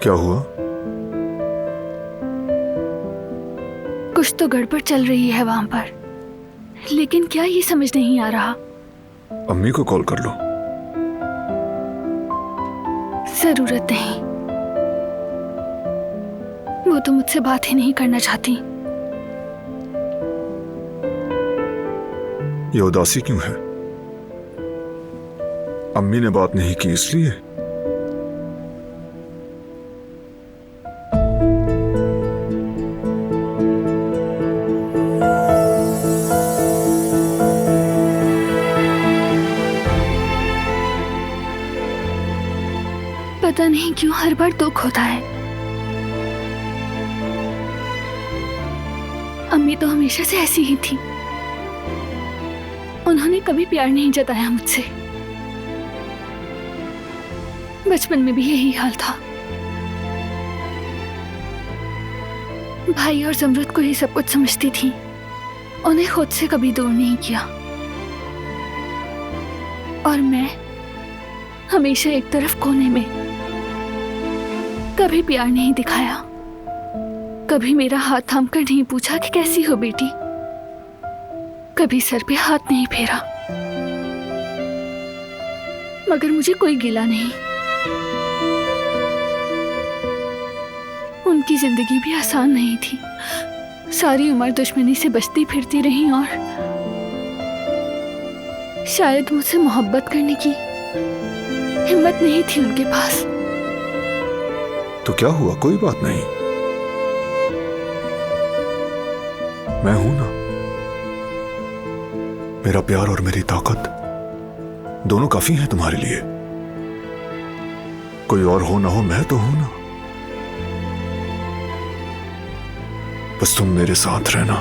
क्या हुआ? कुछ तो गड़बड़ चल रही है वहां पर, लेकिन क्या ये समझ नहीं आ रहा। अम्मी को कॉल कर लो। जरूरत नहीं, वो तो मुझसे बात ही नहीं करना चाहती। ये उदासी क्यों है? अम्मी ने बात नहीं की इसलिए? पता नहीं क्यों हर बार दुख होता है। अम्मी तो हमेशा से ऐसी ही थी। उन्होंने कभी प्यार नहीं जताया मुझसे। बचपन में भी यही हाल था। भाई और जमरुद को ही सब कुछ समझती थी, उन्हें खुद से कभी दूर नहीं किया। और मैं हमेशा एक तरफ कोने में, कभी प्यार नहीं दिखाया, कभी मेरा हाथ थामकर नहीं पूछा कि कैसी हो बेटी, कभी सर पे हाथ नहीं फेरा। मगर मुझे कोई गिला नहीं। उनकी जिंदगी भी आसान नहीं थी। सारी उम्र दुश्मनी से बचती फिरती रही और शायद मुझसे मोहब्बत करने की हिम्मत नहीं थी उनके पास। तो क्या हुआ? कोई बात नहीं, मैं हूं ना। मेरा प्यार और मेरी ताकत दोनों काफी हैं तुम्हारे लिए। कोई और हो ना हो, मैं तो हूं ना। बस तुम मेरे साथ रहना।